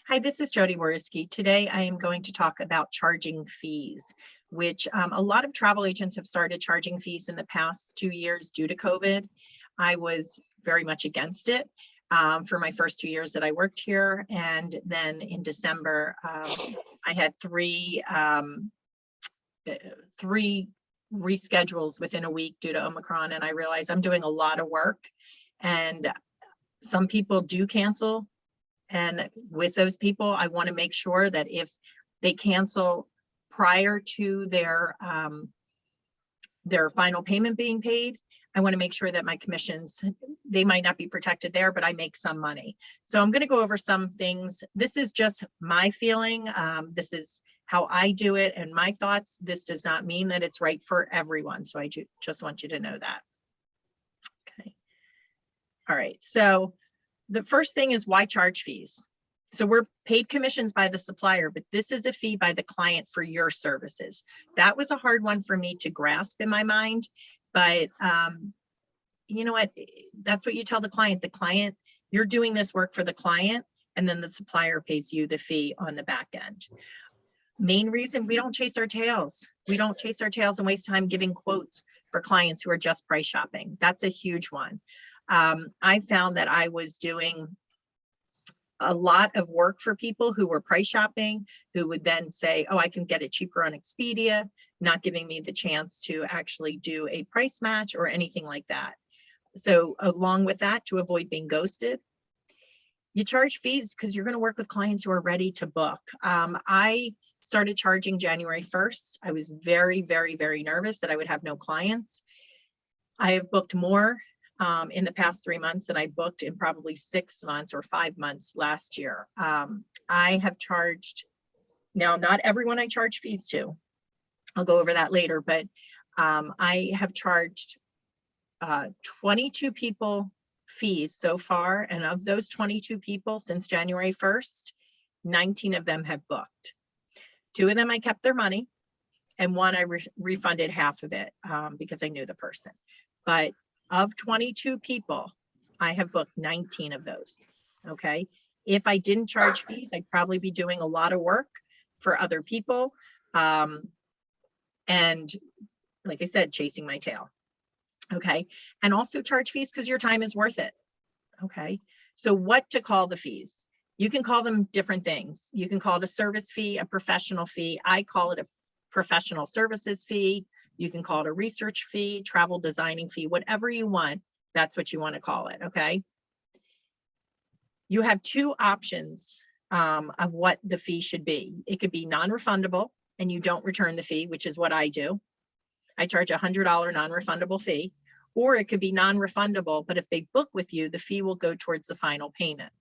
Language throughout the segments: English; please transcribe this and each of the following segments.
Hi, this is Jody Worski. Today I am going to talk about charging fees, which a lot of travel agents have started charging fees in the past 2 years due to COVID. I was very much against it for my first 2 years that I worked here. And then in December, I had three reschedules within a week due to Omicron. And I realized I'm doing a lot of work and some people do cancel. And with those people, I want to make sure that if they cancel prior to their final payment being paid, I want to make sure that my commissions, they might not be protected there, but I make some money. So I'm going to go over some things. This is just my feeling. This is how I do it and my thoughts. This does not mean that it's right for everyone. So I just want you to know that. Okay. All right. So the first thing is, why charge fees? So we're paid commissions by the supplier, but this is a fee by the client for your services. That was a hard one for me to grasp in my mind, but you know what? That's what you tell the client, you're doing this work for the client, and then the supplier pays you the fee on the back end. Main reason, we don't chase our tails. We don't chase our tails and waste time giving quotes for clients who are just price shopping. That's a huge one. I found that I was doing a lot of work for people who were price shopping, who would then say, oh, I can get it cheaper on Expedia, not giving me the chance to actually do a price match or anything like that. So along with that, to avoid being ghosted, you charge fees because you're going to work with clients who are ready to book. I started charging January 1st. I was very, very, very nervous that I would have no clients. I have booked more in the past 3 months than I booked in probably 6 months or 5 months last year. I have charged, now not everyone I charge fees to, I'll go over that later, but I have charged 22 people fees so far. And of those 22 people since January 1st, 19 of them have booked. 2 of them, I kept their money, and 1 I refunded half of it because I knew the person. But of 22 people, I have booked 19 of those. Okay. If I didn't charge fees, I'd probably be doing a lot of work for other people. And like I said, chasing my tail. Okay. And also charge fees because your time is worth it. Okay. So what to call the fees? You can call them different things. You can call it a service fee, a professional fee. I call it a professional services fee. You can call it a research fee, travel designing fee, whatever you want. That's what you want to call it. Okay. You have 2 options of what the fee should be. It could be non-refundable and you don't return the fee, which is what I do. I charge a $100 non-refundable fee, or it could be non-refundable, but if they book with you, the fee will go towards the final payment.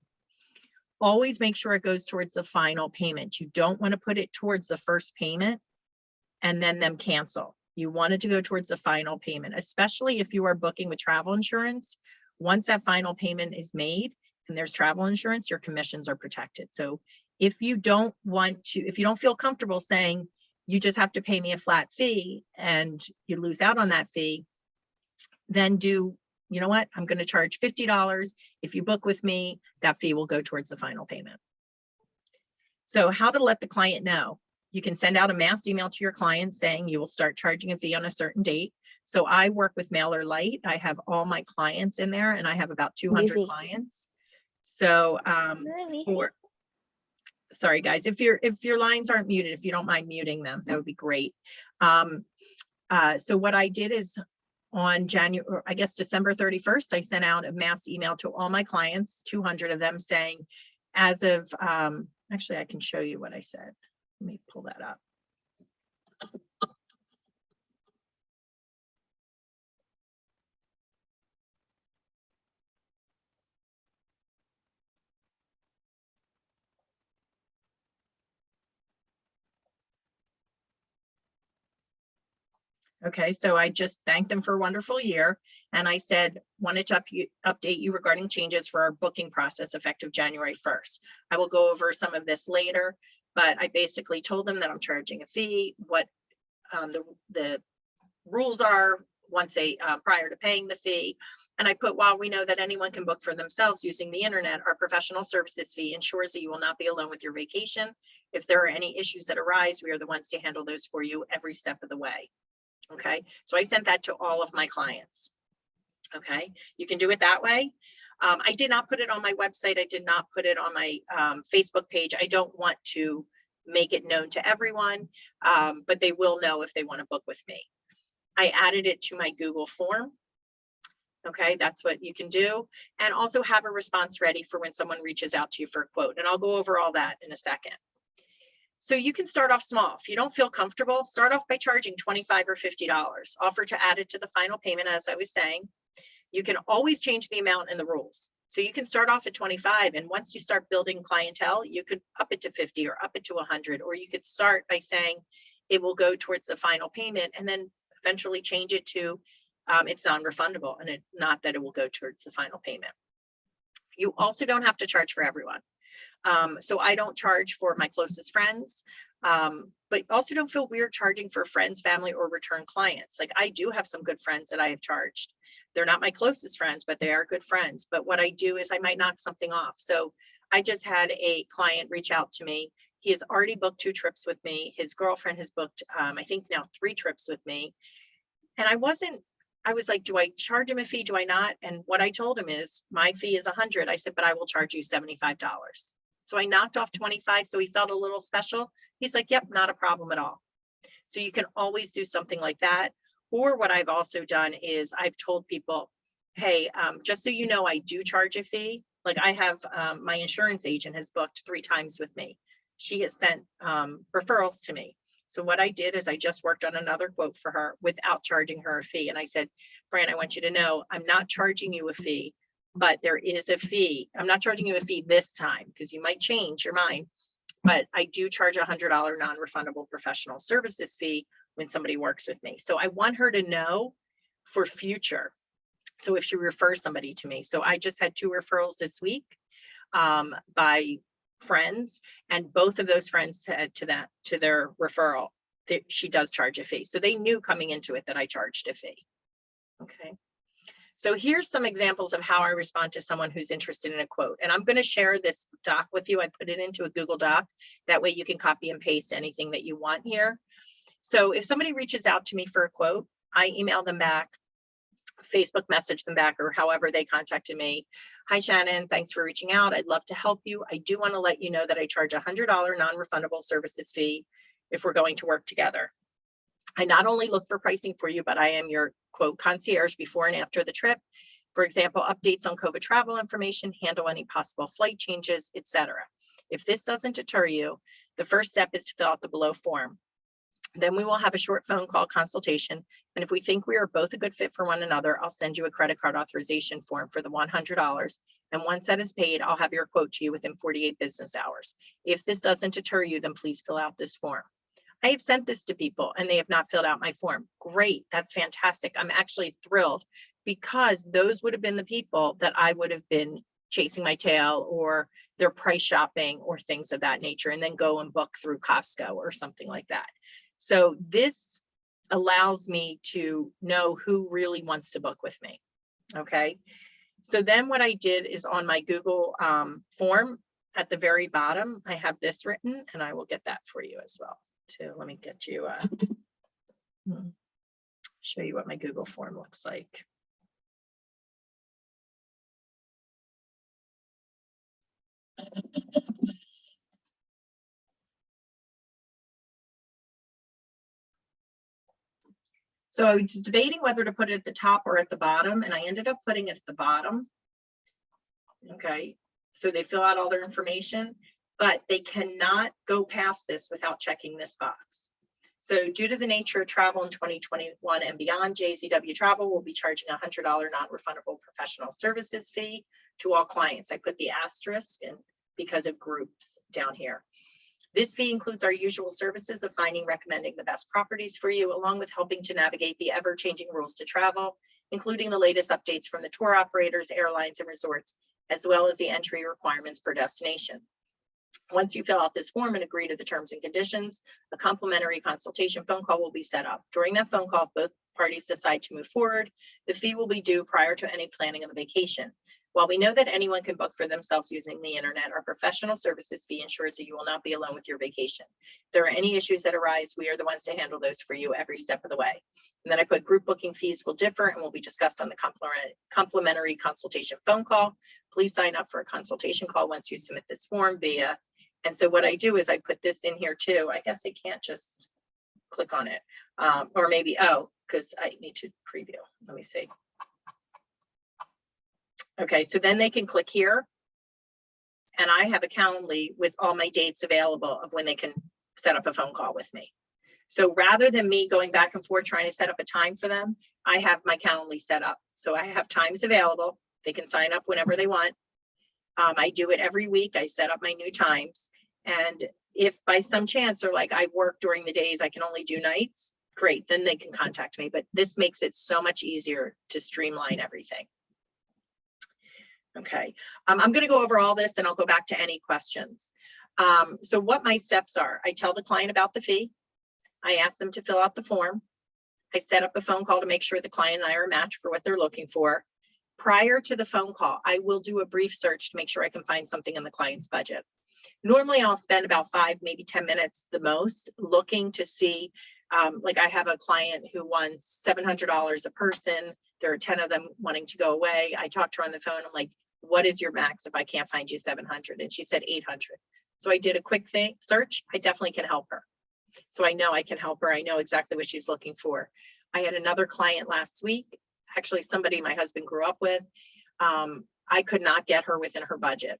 Always make sure it goes towards the final payment. You don't want to put it towards the first payment and then them cancel. You want it to go towards the final payment, especially if you are booking with travel insurance. Once that final payment is made and there's travel insurance, your commissions are protected. So if you don't feel comfortable saying you just have to pay me a flat fee and you lose out on that fee, then you know what? I'm going to charge $50. If you book with me, that fee will go towards the final payment. So how to let the client know? You can send out a mass email to your clients saying you will start charging a fee on a certain date. So I work with MailerLite. I have all my clients in there and I have about 200 clients. So sorry guys, if your lines aren't muted, if you don't mind muting them, that would be great. So what I did is on December 31st, I sent out a mass email to all my clients, 200 of them, saying, as of, actually I can show you what I said. Let me pull that up. Okay, so I just thanked them for a wonderful year. And I said, wanted to update you regarding changes for our booking process effective January 1st. I will go over some of this later, but I basically told them that I'm charging a fee, what the rules are, once prior to paying the fee. And I put, while we know that anyone can book for themselves using the internet, our professional services fee ensures that you will not be alone with your vacation. If there are any issues that arise, we are the ones to handle those for you every step of the way. Okay, so I sent that to all of my clients. Okay, you can do it that way. I did not put it on my website. I did not put it on my Facebook page. I don't want to make it known to everyone, but they will know if they want to book with me. I added it to my Google form. Okay, that's what you can do. And also have a response ready for when someone reaches out to you for a quote. And I'll go over all that in a second. So you can start off small. If you don't feel comfortable, start off by charging $25 or $50. Offer to add it to the final payment, as I was saying. You can always change the amount in the rules. So you can start off at 25, and once you start building clientele, you could up it to 50 or up it to 100, or you could start by saying it will go towards the final payment and then eventually change it to it's non-refundable, and not that it will go towards the final payment. You also don't have to charge for everyone. So I don't charge for my closest friends, but also don't feel weird charging for friends, family, or return clients. Like, I do have some good friends that I have charged. They're not my closest friends, but they are good friends. But what I do is I might knock something off. So I just had a client reach out to me. He has already booked 2 trips with me. His girlfriend has booked, I think now 3 trips with me. And I was like, do I charge him a fee? Do I not? And what I told him is, my fee is $100. I said, but I will charge you $75. So I knocked off 25. So he felt a little special. He's like, yep, not a problem at all. So you can always do something like that. Or what I've also done is I've told people, hey, just so you know, I do charge a fee. Like, I have my insurance agent has booked 3 times with me. She has sent referrals to me. So what I did is I just worked on another quote for her without charging her a fee. And I said, Fran, I want you to know, I'm not charging you a fee, but there is a fee. I'm not charging you a fee this time because you might change your mind, but I do charge a $100 non-refundable professional services fee when somebody works with me. So I want her to know for future. So if she refers somebody to me, so I just had 2 referrals this week by friends, and both of those friends said to their referral that she does charge a fee. So they knew coming into it that I charged a fee. Okay. So here's some examples of how I respond to someone who's interested in a quote. And I'm going to share this doc with you. I put it into a Google Doc. That way you can copy and paste anything that you want here. So if somebody reaches out to me for a quote, I email them back, Facebook message them back, or however they contacted me. Hi, Shannon, thanks for reaching out. I'd love to help you. I do want to let you know that I charge a $100 non-refundable services fee if we're going to work together. I not only look for pricing for you, but I am your quote concierge before and after the trip. For example, updates on COVID travel information, handle any possible flight changes, etc. If this doesn't deter you, the first step is to fill out the below form. Then we will have a short phone call consultation. And if we think we are both a good fit for one another, I'll send you a credit card authorization form for the $100. And once that is paid, I'll have your quote to you within 48 business hours. If this doesn't deter you, then please fill out this form. I have sent this to people and they have not filled out my form. Great, that's fantastic. I'm actually thrilled, because those would have been the people that I would have been chasing my tail, or they're price shopping or things of that nature, and then go and book through Costco or something like that. So this allows me to know who really wants to book with me. Okay. So then what I did is on my Google form at the very bottom, I have this written, and I will get that for you as well too. Let me get you, show you what my Google form looks like. So I was debating whether to put it at the top or at the bottom, and I ended up putting it at the bottom. Okay, so they fill out all their information, but they cannot go past this without checking this box. So due to the nature of travel in 2021 and beyond, JZW Travel will be charging a $100 non-refundable professional services fee to all clients. I put the asterisk in because of groups down here. This fee includes our usual services of finding, recommending the best properties for you, along with helping to navigate the ever-changing rules to travel, including the latest updates from the tour operators, airlines, and resorts, as well as the entry requirements per destination. Once you fill out this form and agree to the terms and conditions, a complimentary consultation phone call will be set up. During that phone call, both parties decide to move forward, the fee will be due prior to any planning of the vacation. While we know that anyone can book for themselves using the internet, our professional services fee ensures that you will not be alone with your vacation. If there are any issues that arise, we are the ones to handle those for you every step of the way. And then I put group booking fees will differ and will be discussed on the complimentary consultation phone call. Please sign up for a consultation call once you submit this form via. And so what I do is I put this in here too. I guess I can't just click on it. Or maybe, oh, because I need to preview. Let me see. Okay, so then they can click here and I have a Calendly with all my dates available of when they can set up a phone call with me. So rather than me going back and forth trying to set up a time for them, I have my Calendly set up. So I have times available. They can sign up whenever they want. I do it every week. I set up my new times. And if by some chance or like I work during the days, I can only do nights, great, then they can contact me. But this makes it so much easier to streamline everything. Okay, I'm going to go over all this and I'll go back to any questions. So what my steps are, I tell the client about the fee. I ask them to fill out the form. I set up a phone call to make sure the client and I are a match for what they're looking for. Prior to the phone call, I will do a brief search to make sure I can find something in the client's budget. Normally I'll spend about 5, maybe 10 minutes the most looking to see, like I have a client who wants $700 a person. There are 10 of them wanting to go away. I talked to her on the phone. I'm like, what is your max if I can't find you 700? And she said 800. So I did a quick search. I definitely can help her. So I know I can help her. I know exactly what she's looking for. I had another client last week, actually somebody my husband grew up with. I could not get her within her budget.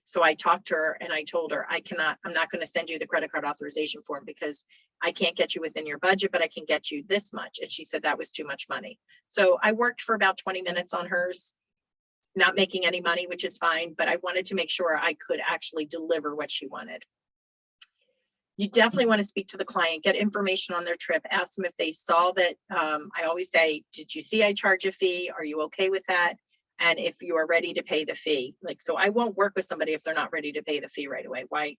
So I talked to her and I told her, I'm not going to send you the credit card authorization form because I can't get you within your budget, but I can get you this much. And she said that was too much money. So I worked for about 20 minutes on hers, not making any money, which is fine, but I wanted to make sure I could actually deliver what she wanted. You definitely want to speak to the client, get information on their trip, ask them if they saw that. I always say, did you see I charge a fee? Are you okay with that? And if you are ready to pay the fee, like, so I won't work with somebody if they're not ready to pay the fee right away. Why?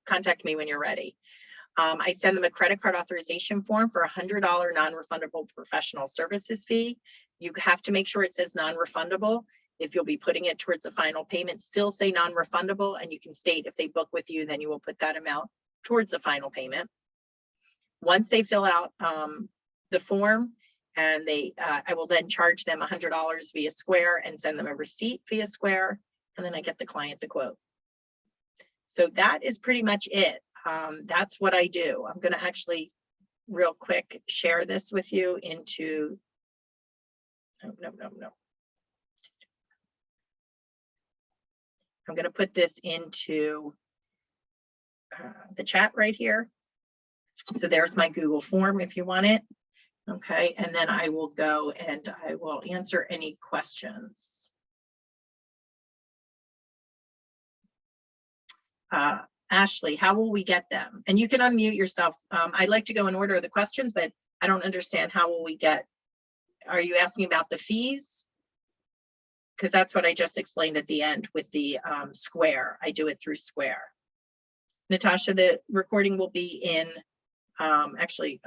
Contact me when you're ready. I send them a credit card authorization form for $100 non-refundable professional services fee. You have to make sure it says non-refundable. If you'll be putting it towards the final payment, still say non-refundable, and you can state if they book with you, then you will put that amount towards the final payment. Once they fill out the form, and I will then charge them $100 via Square and send them a receipt via Square, and then I get the client the quote. So that is pretty much it. That's what I do. I'm going to actually real quick share this with you into, no. I'm going to put this into the chat right here. So there's my Google form if you want it. Okay, and then I will go and I will answer any questions. Ashley, how will we get them? And you can unmute yourself. I'd like to go in order of the questions, but I don't understand how will we get, are you asking about the fees? Because that's what I just explained at the end with the Square. I do it through Square. Natasha, the recording will be in, actually,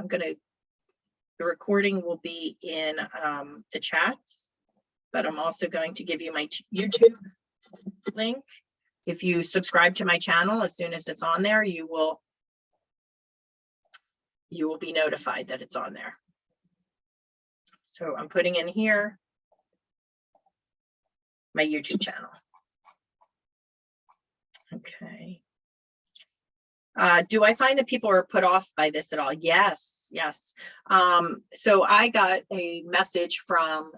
the recording will be in the chats, but I'm also going to give you my YouTube link. If you subscribe to my channel, as soon as it's on there, you will be notified that it's on there. So I'm putting in here my YouTube channel. Okay. Do I find that people are put off by this at all? Yes, yes. So I got a message from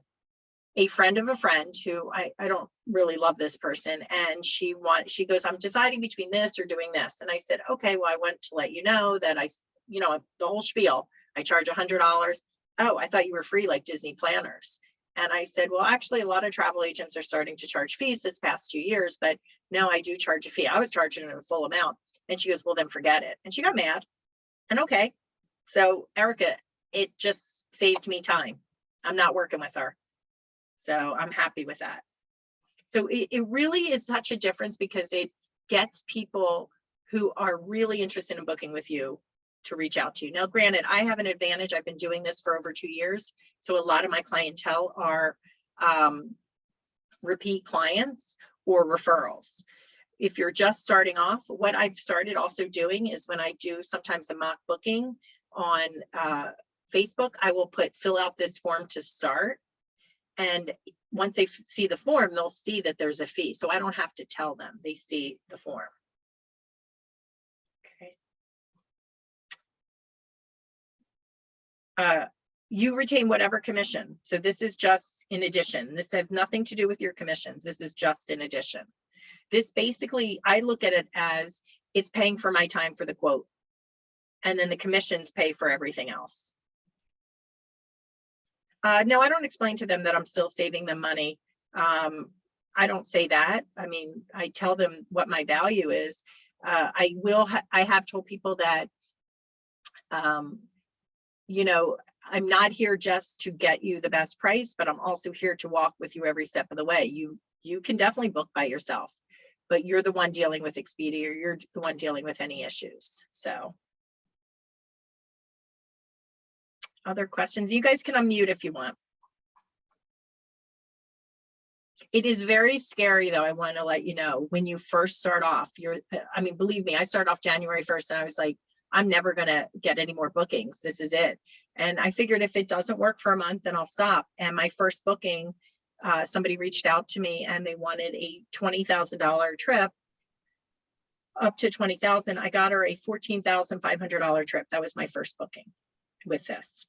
a friend of a friend who I don't really love this person. And she goes, I'm deciding between this or doing this. And I said, okay, well, I want to let you know that the whole spiel, I charge $100. Oh, I thought you were free like Disney planners. And I said, well, actually, a lot of travel agents are starting to charge fees this past 2 years, but no, I do charge a fee. I was charging a full amount. And she goes, well, then forget it. And she got mad. And okay. So Erica, it just saved me time. I'm not working with her. So I'm happy with that. So it really is such a difference because it gets people who are really interested in booking with you to reach out to you. Now, granted, I have an advantage. I've been doing this for over 2 years. So a lot of my clientele are repeat clients or referrals. If you're just starting off, what I've started also doing is when I do sometimes a mock booking on Facebook, I will put fill out this form to start. And once they see the form, they'll see that there's a fee. So I don't have to tell them, they see the form. Okay. You retain whatever commission. So this is just in addition. This has nothing to do with your commissions. This is just in addition. This basically, I look at it as it's paying for my time for the quote. And then the commissions pay for everything else. No, I don't explain to them that I'm still saving them money. I don't say that. I mean, I tell them what my value is. I have told people that, you know, I'm not here just to get you the best price, but I'm also here to walk with you every step of the way. You can definitely book by yourself, but you're the one dealing with Expedia, or you're the one dealing with any issues. So. Other questions? You guys can unmute if you want. It is very scary though. I want to let you know, when you first start off, I mean, believe me, I started off January 1st and I was like, I'm never going to get any more bookings. This is it. And I figured if it doesn't work for a month, then I'll stop. And my first booking, somebody reached out to me and they wanted a $20,000 trip, up to $20,000. I got her a $14,500 trip. That was my first booking with this.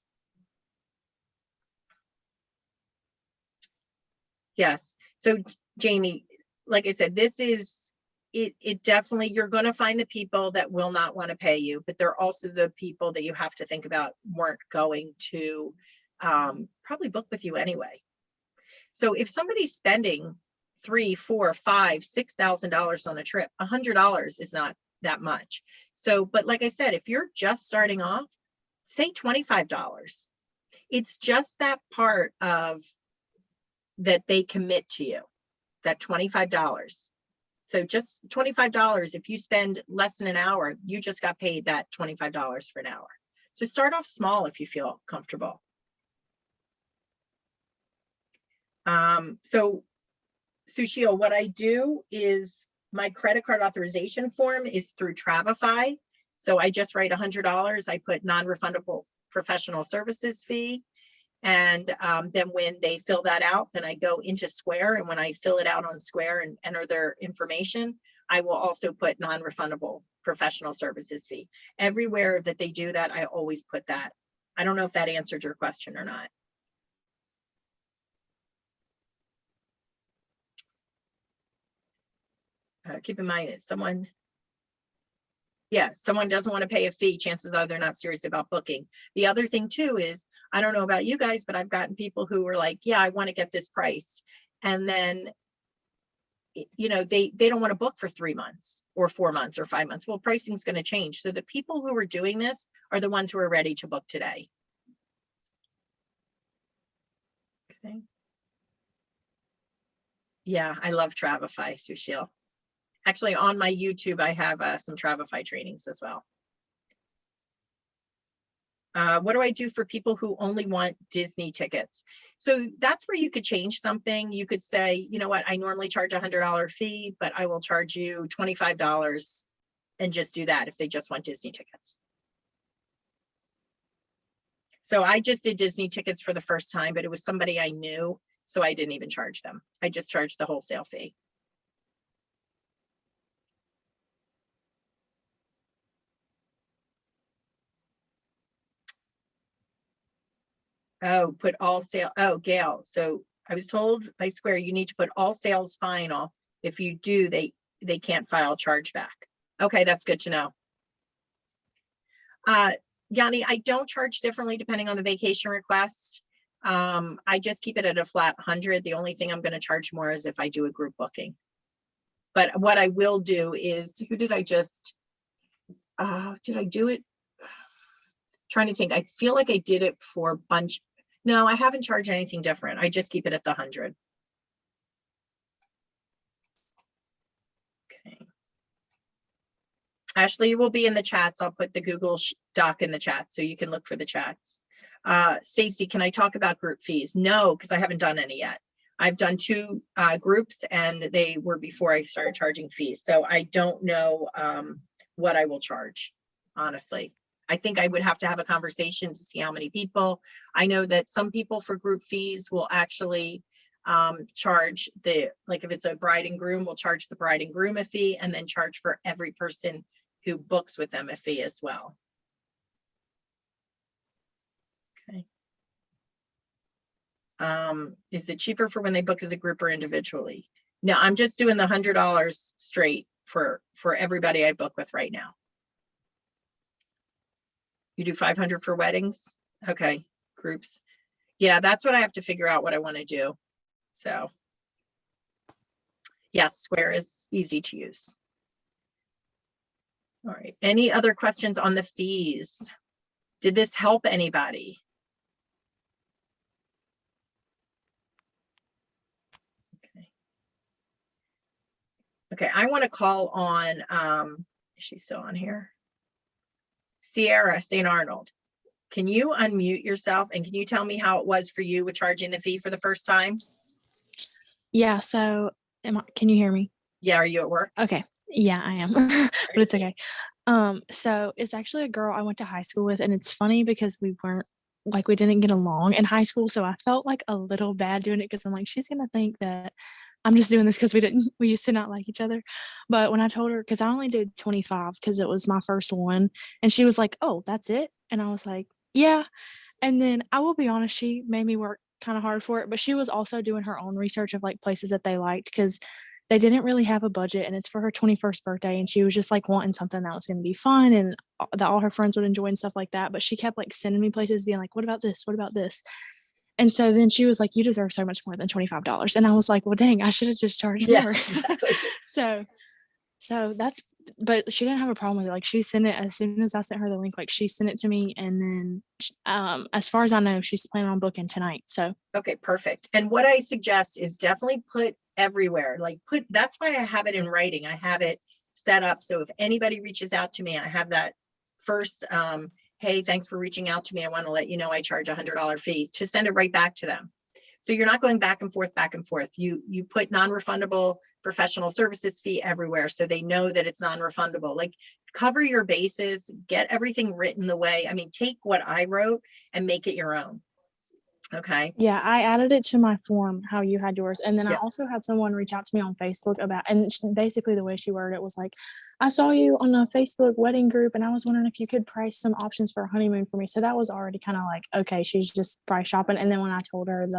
Yes. So Jamie, like I said, this is, it definitely, you're going to find the people that will not want to pay you, but they're also the people that you have to think about weren't going to probably book with you anyway. So if somebody's spending $3,000, $4,000, $5,000, $6,000 on a trip, $100 is not that much. So, but like I said, if you're just starting off, say $25. It's just that part of that they commit to you, that $25. So just $25, if you spend less than an hour, you just got paid that $25 for an hour. So start off small if you feel comfortable. So Sushil, what I do is my credit card authorization form is through Travify. So I just write $100. I put non-refundable professional services fee. And then when they fill that out, then I go into Square. And when I fill it out on Square and enter their information, I will also put non-refundable professional services fee. Everywhere that they do that, I always put that. I don't know if that answered your question or not. Keep in mind that someone doesn't want to pay a fee, chances are they're not serious about booking. The other thing too is, I don't know about you guys, but I've gotten people who were like, yeah, I want to get this price. And then, you know, they don't want to book for 3 months or 4 months or 5 months. Well, pricing is going to change. So the people who are doing this are the ones who are ready to book today. Okay. Yeah, I love Travify, Sushil. Actually, on my YouTube, I have some Travify trainings as well. What do I do for people who only want Disney tickets? So that's where you could change something. You could say, you know what, I normally charge a $100 fee, but I will charge you $25 and just do that if they just want Disney tickets. So I just did Disney tickets for the first time, but it was somebody I knew, so I didn't even charge them. I just charged the wholesale fee. Oh, put all sale. Oh, Gail. So I was told by Square, you need to put all sales final. If you do, they can't file chargeback. Okay, that's good to know. Yanni, I don't charge differently depending on the vacation request. I just keep it at a flat 100. The only thing I'm going to charge more is if I do a group booking. But what I will do is, who did I just, did I do it? Trying to think, I feel like I did it for bunch. No, I haven't charged anything different. I just keep it at the 100. Okay. Ashley will be in the chats. I'll put the Google Doc in the chat so you can look for the chats. Stacy, can I talk about group fees? No, because I haven't done any yet. I've done 2 groups and they were before I started charging fees. So I don't know what I will charge, honestly. I think I would have to have a conversation to see how many people. I know that some people for group fees will actually charge like if it's a bride and groom, we'll charge the bride and groom a fee and then charge for every person who books with them a fee as well. Okay. Is it cheaper for when they book as a group or individually? No, I'm just doing the $100 straight for everybody I book with right now. You do 500 for weddings? Okay, groups. Yeah, that's what I have to figure out what I want to do. So yes, Square is easy to use. All right, any other questions on the fees? Did this help anybody? Okay, I want to call on, is she still on here? Sierra St. Arnold. Can you unmute yourself and can you tell me how it was for you with charging the fee for the first time? Yeah, so can you hear me? Yeah, are you at work? Okay. Yeah, I am. But it's okay. So it's actually a girl I went to high school with, and it's funny because we didn't get along in high school. So I felt like a little bad doing it because I'm like, she's gonna think that I'm just doing this because we used to not like each other. But when I told her, because I only did 25 because it was my first one, and she was like, "Oh, that's it?" And I was like, "Yeah." And then I will be honest, she made me work kind of hard for it, but she was also doing her own research of like places that they liked because they didn't really have a budget and it's for her 21st birthday. And she was just like wanting something that was going to be fun and that all her friends would enjoy and stuff like that. But she kept like sending me places being like, what about this? What about this? And so then she was like, you deserve so much more than $25. And I was like, well, dang, I should have just charged more. Exactly. So that's, but she didn't have a problem with it. Like she sent it as soon as I sent her the link, like she sent it to me. And then as far as I know, she's planning on booking tonight. So. Okay, perfect. And what I suggest is definitely put everywhere, that's why I have it in writing. I have it set up. So if anybody reaches out to me, I have that first, hey, thanks for reaching out to me. I want to let you know I charge $100 fee to send it right back to them. So you're not going back and forth, back and forth. You put non-refundable professional services fee everywhere so they know that it's non-refundable. Like cover your bases, get everything written the way. I mean, take what I wrote and make it your own. Okay. Yeah, I added it to my form, how you had yours. And then I also had someone reach out to me on Facebook about, and basically the way she worded it was like, I saw you on a Facebook wedding group and I was wondering if you could price some options for a honeymoon for me. So that was already kind of like, okay, she's just price shopping. And then when I told her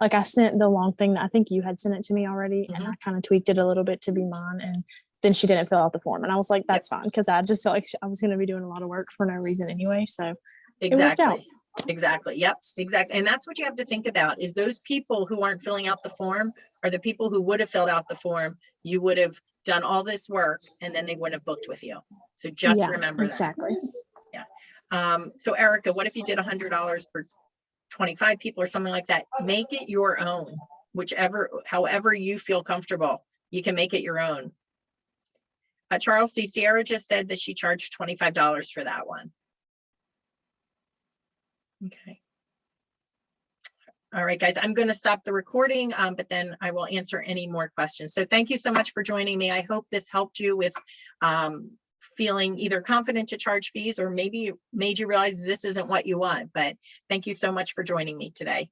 I sent the long thing that I think you had sent it to me already, and I kind of tweaked it a little bit to be mine. And then she didn't fill out the form. And I was like, that's fine. Cause I just felt like I was going to be doing a lot of work for no reason anyway. So exactly. It worked out. Exactly. Yep. Exactly. And that's what you have to think about is those people who aren't filling out the form are the people who would have filled out the form. You would have done all this work and then they wouldn't have booked with you. So just remember exactly. that. Yeah. So Erica, what if you did $100 for 25 people or something like that? Make it your own, however you feel comfortable, you can make it your own. Charles D. Sierra just said that she charged $25 for that one. Okay. All right, guys, I'm going to stop the recording, but then I will answer any more questions. So thank you so much for joining me. I hope this helped you with feeling either confident to charge fees or maybe made you realize this isn't what you want. But thank you so much for joining me today.